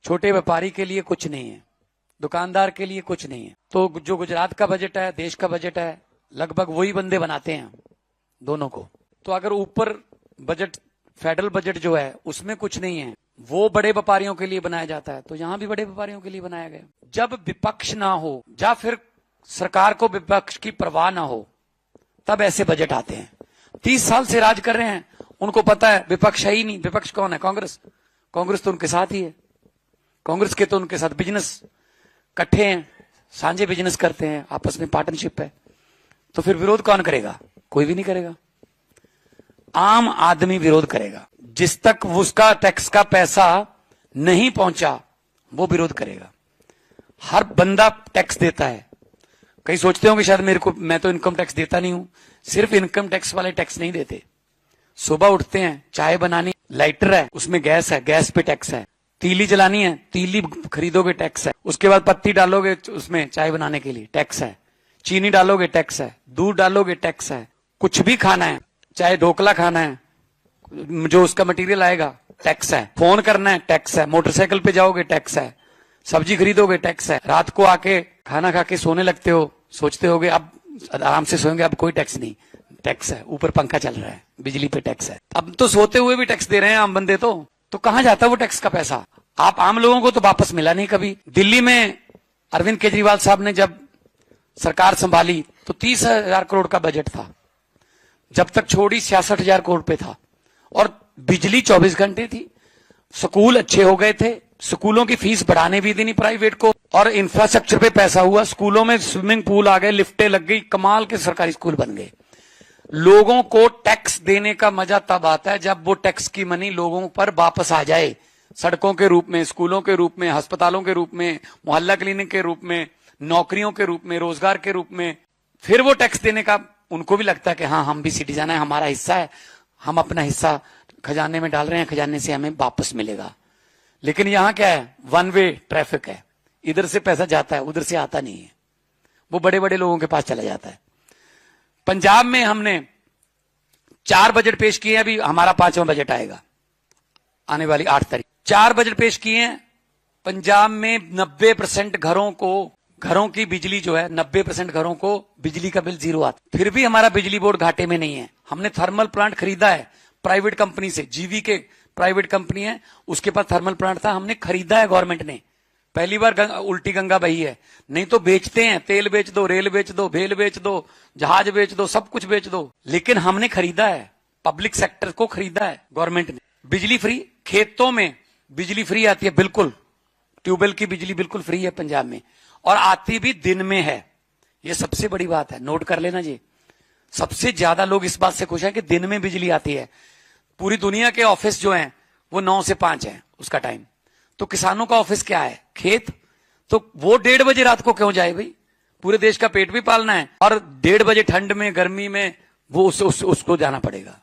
छोटे व्यापारी के लिए कुछ नहीं है, दुकानदार के लिए कुछ नहीं है। तो जो गुजरात का बजट है, देश का बजट है, लगभग वही बंदे बनाते हैं दोनों को। तो अगर ऊपर बजट, फेडरल बजट जो है उसमें कुछ नहीं है, वो बड़े व्यापारियों के लिए बनाया जाता है, तो यहां भी बड़े व्यापारियों के लिए बनाया गया। जब विपक्ष ना हो या फिर सरकार को विपक्ष की परवाह ना हो, तब ऐसे बजट आते हैं। 30 साल से राज कर रहे हैं, उनको पता है विपक्ष है ही नहीं। विपक्ष कौन है? कांग्रेस। कांग्रेस तो उनके साथ ही है। कांग्रेस के तो उनके साथ बिजनेस इकट्ठे हैं, सांझे बिजनेस करते हैं, आपस में पार्टनरशिप है। तो फिर विरोध कौन करेगा? कोई भी नहीं करेगा। आम आदमी विरोध करेगा। जिस तक उसका टैक्स का पैसा नहीं पहुंचा वो विरोध करेगा। हर बंदा टैक्स देता है। कई सोचते होंगे शायद मैं तो इनकम टैक्स देता नहीं हूं। सिर्फ इनकम टैक्स वाले टैक्स नहीं देते। सुबह उठते हैं, चाय बनानी, लाइटर है उसमें गैस है, गैस पे टैक्स है। तीली जलानी है, तीली खरीदोगे टैक्स है। उसके बाद पत्ती डालोगे उसमें चाय बनाने के लिए, टैक्स है। चीनी डालोगे, टैक्स है। दूध डालोगे, टैक्स है। कुछ भी खाना है, चाहे ढोकला खाना है, जो उसका मटेरियल आएगा, टैक्स है। फोन करना है, टैक्स है। मोटरसाइकिल पे जाओगे, टैक्स है। सब्जी खरीदोगे, टैक्स है। रात को आके खाना खा के सोने लगते हो, सोचते होगे अब आराम से सोएंगे, अब कोई टैक्स नहीं, टैक्स है। ऊपर पंखा चल रहा है, बिजली पे टैक्स है। अब तो सोते हुए भी टैक्स दे रहे हैं आम बंदे। तो कहां जाता है वो टैक्स का पैसा? आप आम लोगों को तो वापस मिला नहीं कभी। दिल्ली में अरविंद केजरीवाल साहब ने जब सरकार संभाली तो 30,000 करोड़ का बजट था। जब तक छोड़ी 66,000 करोड़ पे था, और बिजली 24 घंटे थी। स्कूल अच्छे हो गए थे, स्कूलों की फीस बढ़ाने भी देनी प्राइवेट को, और इंफ्रास्ट्रक्चर पे पैसा हुआ। स्कूलों में स्विमिंग पूल आ गए, लिफ्टें लग गई, कमाल के सरकारी स्कूल बन गए। लोगों को टैक्स देने का मजा तब आता है जब वो टैक्स की मनी लोगों पर वापस आ जाए, सड़कों के रूप में, स्कूलों के रूप में, अस्पतालों के रूप में, मोहल्ला क्लिनिक के रूप में, नौकरियों के रूप में, रोजगार के रूप में। फिर वो टैक्स देने का उनको भी लगता है कि हाँ, हम भी सिटीजन है, हमारा हिस्सा है, हम अपना हिस्सा खजाने में डाल रहे हैं, खजाने से हमें वापस मिलेगा। लेकिन यहां क्या है? वन वे ट्रैफिक है। इधर से पैसा जाता है, उधर से आता नहीं है। वो बड़े बड़े लोगों के पास चला जाता है। पंजाब में हमने 4 बजट पेश किए हैं। अभी हमारा 5वां बजट आएगा आने वाली 8 तारीख। 4 बजट पेश किए हैं। पंजाब में 90% घरों की बिजली जो है, 90% घरों को बिजली का बिल 0 आता। फिर भी हमारा बिजली बोर्ड घाटे में नहीं है। हमने थर्मल प्लांट खरीदा है प्राइवेट कंपनी से, जीवी के प्राइवेट कंपनी है, उसके पास थर्मल प्लांट था, हमने खरीदा है गवर्नमेंट ने। पहली बार उल्टी गंगा बही है। नहीं तो बेचते हैं, तेल बेच दो, रेल बेच दो, भेल बेच दो, जहाज बेच दो, सब कुछ बेच दो। लेकिन हमने खरीदा है, पब्लिक सेक्टर को खरीदा है गवर्नमेंट ने। बिजली फ्री, खेतों में बिजली फ्री आती है, बिल्कुल। ट्यूबवेल की बिजली बिल्कुल फ्री है पंजाब में, और आती भी दिन में है। ये सबसे बड़ी बात है, नोट कर लेना जी। सबसे ज्यादा लोग इस बात से खुश हैं कि दिन में बिजली आती है। पूरी दुनिया के ऑफिस जो हैं वो 9 से 5 है उसका टाइम। तो किसानों का ऑफिस क्या है? खेत। तो वो 1:30 बजे रात को क्यों जाए भाई? पूरे देश का पेट भी पालना है, और 1:30 बजे ठंड में, गर्मी में वो उसको जाना पड़ेगा।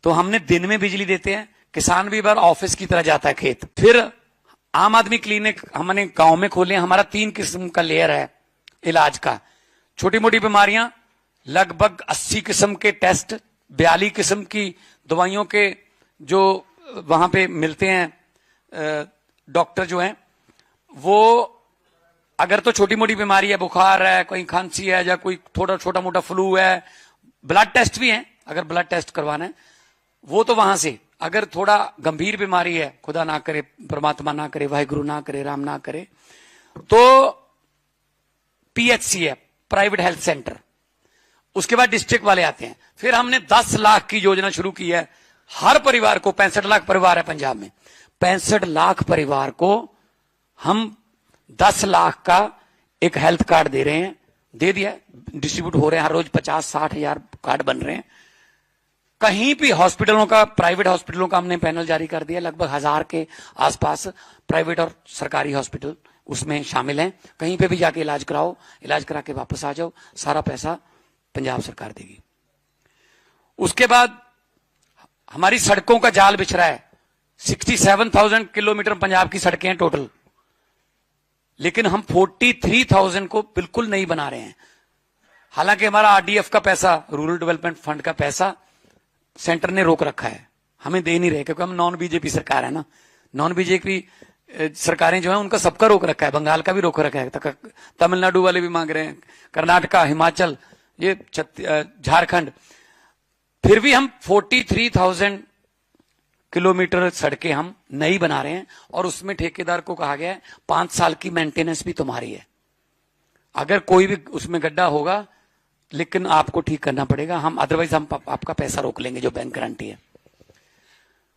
तो हमने दिन में बिजली देते हैं। किसान भी बार ऑफिस की तरह जाता है खेत। फिर आम आदमी क्लिनिक हमने गांव में खोले। हमारा 3 किस्म का लेयर है इलाज का। छोटी मोटी बीमारियां लगभग 80 किस्म के टेस्ट, 42 किस्म की दवाइयों के जो वहां पे मिलते हैं। डॉक्टर जो हैं वो, अगर तो छोटी मोटी बीमारी है, बुखार है, कोई खांसी है, या कोई थोड़ा छोटा मोटा फ्लू है, ब्लड टेस्ट भी है, अगर ब्लड टेस्ट करवाना है वो तो वहां से। अगर थोड़ा गंभीर बीमारी है, खुदा ना करे, परमात्मा ना करे, वाहिगुरु ना करे, राम ना करे, तो पीएचसी है, प्राइवेट हेल्थ सेंटर। उसके बाद डिस्ट्रिक्ट वाले आते हैं। फिर हमने 10 लाख की योजना शुरू की है हर परिवार को। 65 लाख परिवार है पंजाब में। 65 लाख परिवार को हम 10 लाख का एक हेल्थ कार्ड दे रहे हैं। दे दिया, डिस्ट्रीब्यूट हो रहे हैं हर रोज 50-60 हजार कार्ड बन रहे हैं। कहीं भी हॉस्पिटलों का, प्राइवेट हॉस्पिटलों का हमने पैनल जारी कर दिया। लगभग 1000 के आसपास प्राइवेट और सरकारी हॉस्पिटल उसमें शामिल हैं। कहीं पे भी जाके इलाज कराओ, इलाज करा के वापस आ जाओ, सारा पैसा पंजाब सरकार देगी। उसके बाद हमारी सड़कों का जाल बिछ रहा है। 67,000 किलोमीटर पंजाब की सड़कें हैं टोटल, लेकिन हम 43,000 को बिल्कुल नहीं बना रहे हैं। हालांकि हमारा आरडीएफ का पैसा, रूरल डेवलपमेंट फंड का पैसा सेंटर ने रोक रखा है, हमें दे नहीं रहे, क्योंकि हम नॉन बीजेपी सरकार है ना। नॉन बीजेपी सरकारें जो है उनका सबका रोक रखा है, बंगाल का भी रोक रखा है, तमिलनाडु वाले भी मांग रहे हैं, कर्नाटका, हिमाचल, ये झारखंड। फिर भी हम 43,000 किलोमीटर सड़कें हम नई बना रहे हैं और उसमें ठेकेदार को कहा गया है 5 साल की मेंटेनेंस भी तुम्हारी है। अगर कोई भी उसमें गड्ढा होगा लेकिन आपको ठीक करना पड़ेगा, हम अदरवाइज हम आपका पैसा रोक लेंगे जो बैंक गारंटी है।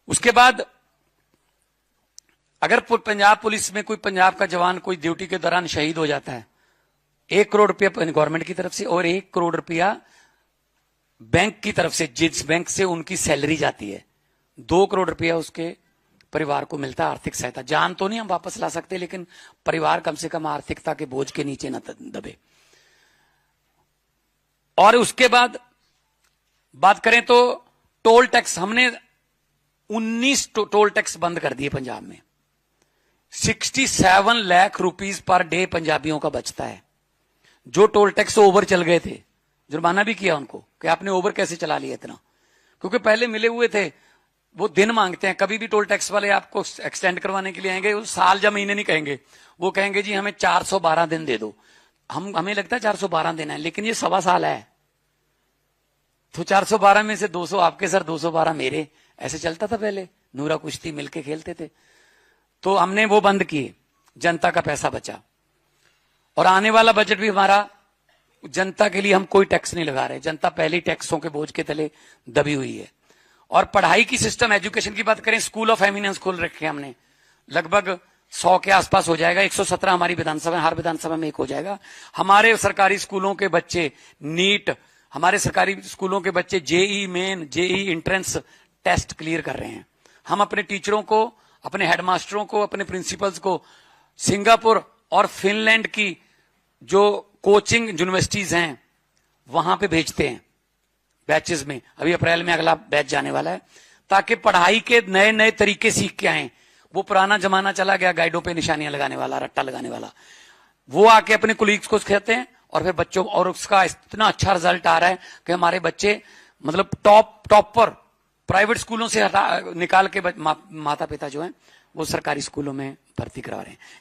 उसके बाद अगर पंजाब पुलिस में कोई पंजाब का जवान कोई ड्यूटी के दौरान शहीद हो जाता है, 1 करोड़ रुपया गवर्नमेंट की तरफ से और 1 करोड़ रुपया बैंक की तरफ से, जिस बैंक से उनकी सैलरी जाती है, 2 करोड़ रुपया उसके परिवार को मिलता है आर्थिक सहायता। जान तो नहीं हम वापस ला सकते, लेकिन परिवार कम से कम आर्थिकता के बोझ के नीचे न दबे। और उसके बाद बात करें तो टोल टैक्स, हमने 19 टोल टैक्स बंद कर दिए पंजाब में। 67 लाख रुपीस पर डे पंजाबियों का बचता है। जो टोल टैक्स ओवर चल गए थे, जुर्माना भी किया उनको कि आपने ओवर कैसे चला लिया इतना, क्योंकि पहले मिले हुए थे, वो दिन मांगते हैं। कभी भी टोल टैक्स वाले आपको एक्सटेंड करवाने के लिए आएंगे, वो साल या महीने नहीं कहेंगे, वो कहेंगे जी हमें 412 दिन दे दो। हमें लगता है 412 दिन है, लेकिन ये 1.25 साल है, तो 412 में से 200 आपके सर, 212 मेरे, ऐसे चलता था पहले। नूरा कुश्ती मिलके खेलते थे। तो हमने वो बंद किए, जनता का पैसा बचा। और आने वाला बजट भी हमारा जनता के लिए, हम कोई टैक्स नहीं लगा रहे। जनता पहले टैक्सों के बोझ के तले दबी हुई है। और पढ़ाई की सिस्टम, एजुकेशन की बात करें, स्कूल ऑफ एमिनेंस खोल रखे हमने, लगभग 100 के आसपास हो जाएगा। 117 हमारी विधानसभा, हर विधानसभा में एक हो जाएगा। हमारे सरकारी स्कूलों के बच्चे नीट, हमारे सरकारी स्कूलों के बच्चे JEE main, JEE entrance test clear कर रहे हैं। हम अपने टीचरों को, अपने हेडमास्टरों को, अपने प्रिंसिपल्स को सिंगापुर और फिनलैंड की जो कोचिंग यूनिवर्सिटीज हैं वहां पे भेजते हैं बैचेस में। अभी अप्रैल में अगला बैच जाने वाला है, ताकि पढ़ाई के नए नए तरीके सीख के आए। वो पुराना जमाना चला गया, गाइडों पे निशानियां लगाने वाला, रट्टा लगाने वाला। वो आके अपने कुलीग्स को सिखाते हैं और फिर बच्चों, और उसका इतना अच्छा रिजल्ट आ रहा है कि हमारे बच्चे मतलब टॉपर प्राइवेट स्कूलों से निकाल के माता पिता जो हैं वो सरकारी स्कूलों में भर्ती करा रहे हैं।